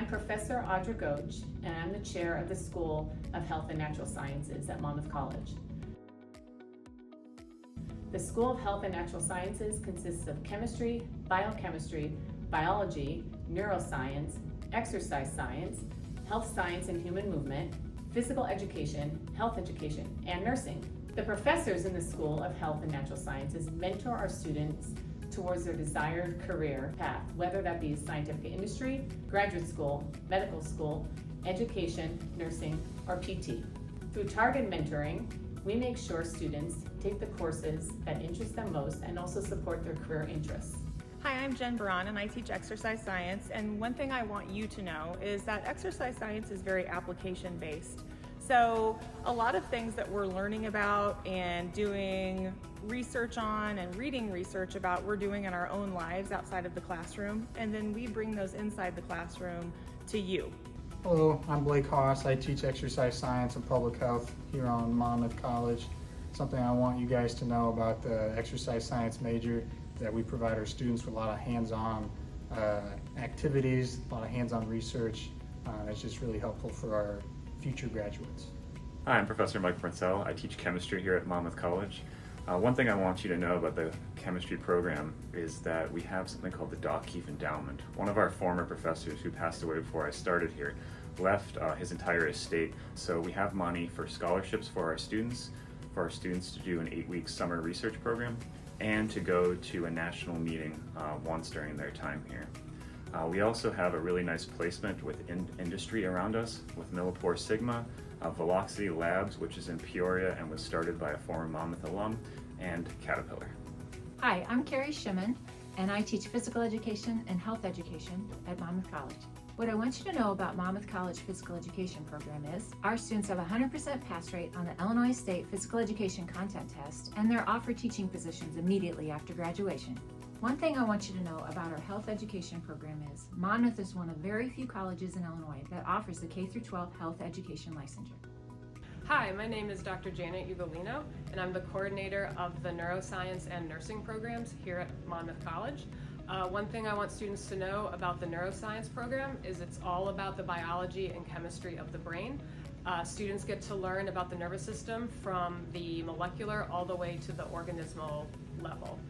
Professor Audra Goach, and I'm the chair of the School of Health and Natural Sciences at Monmouth College. The School of Health and Natural Sciences consists of chemistry, biochemistry, biology, neuroscience, exercise science, health science and human movement, physical education, health education, and nursing. The professors in the School of Health and Natural Sciences mentor our students towards their desired career path, whether that be scientific industry, graduate school, medical school, education, nursing, or PT. Through targeted mentoring, we make sure students take the courses that interest them most and also support their career interests. Hi, I'm Jen Baran and I teach exercise science, and one thing I want you to know is that exercise science is very application based. So a lot of things that we're learning about and doing research on and reading research about, we're doing in our own lives outside of the classroom, and then we bring those inside the classroom to you. Hello, I'm Blake Haas. I teach exercise science and public health here on Monmouth College. Something I want you guys to know about the exercise science major is that we provide our students with a lot of hands-on activities, a lot of hands-on research. It's just really helpful for our future graduates. Hi, I'm Professor Mike Brinsell. I teach chemistry here at Monmouth College. One thing I want you to know about the chemistry program is that we have something called the Doc Keefe Endowment. One of our former professors who passed away before I started here left his entire estate, so we have money for scholarships for our students to do an 8-week summer research program, and to go to a national meeting once during their time here. We also have a really nice placement with industry around us with Millipore Sigma, Velocity Labs, which is in Peoria and was started by a former Monmouth alum, and Caterpillar. Hi, I'm Carrie Shimon, and I teach physical education and health education at Monmouth College. What I want you to know about Monmouth College Physical Education program is our students have a 100% pass rate on the Illinois State Physical Education Content Test, and they're offered teaching positions immediately after graduation. One thing I want you to know about our health education program is Monmouth is one of very few colleges in Illinois that offers the K-12 health education licensure. Hi, my name is Dr. Janet Ugolino, and I'm the coordinator of the neuroscience and nursing programs here at Monmouth College. One thing I want students to know about the neuroscience program is it's all about the biology and chemistry of the brain. Students get to learn about the nervous system from the molecular all the way to the organismal level.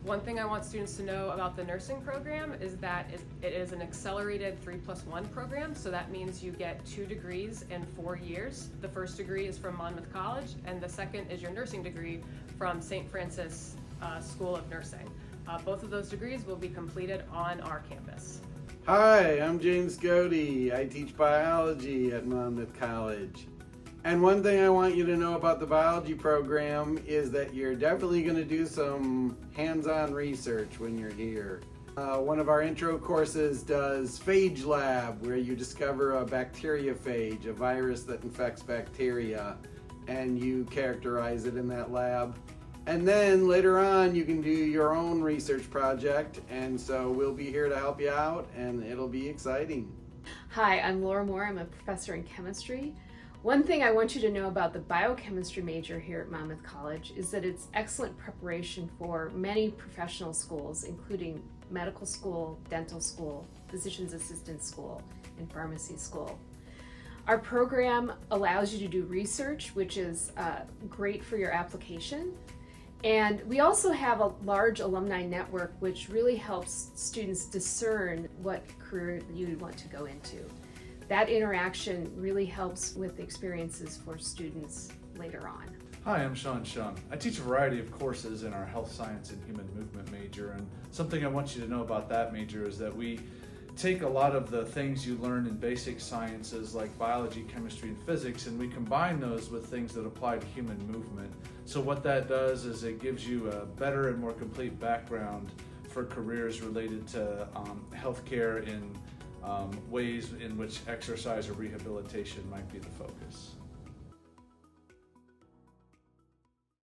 One thing I want students to know about the nursing program is that it is an accelerated 3+1 program, so that means you get 2 degrees in 4 years. The first degree is from Monmouth College, and the second is your nursing degree from St. Francis School of Nursing. Both of those degrees will be completed on our campus. Hi, I'm James Godey. I teach biology at Monmouth College. And one thing I want you to know about the biology program is that you're definitely going to do some hands-on research when you're here. One of our intro courses does phage lab, where you discover a bacteriophage, a virus that infects bacteria, and you characterize it in that lab. And then later on you can do your own research project, and so we'll be here to help you out, and it'll be exciting. Hi, I'm Laura Moore. I'm a professor in chemistry. One thing I want you to know about the biochemistry major here at Monmouth College is that it's excellent preparation for many professional schools, including medical school, dental school, physician's assistant school, and pharmacy school. Our program allows you to do research, which is great for your application. And we also have a large alumni network, which really helps students discern what career you want to go into. That interaction really helps with experiences for students later on. Hi, I'm Sean Shung. I teach a variety of courses in our health science and human movement major, and something I want you to know about that major is that we take a lot of the things you learn in basic sciences like biology, chemistry, and physics, and we combine those with things that apply to human movement. So what that does is it gives you a better and more complete background for careers related to healthcare in ways in which exercise or rehabilitation might be the focus.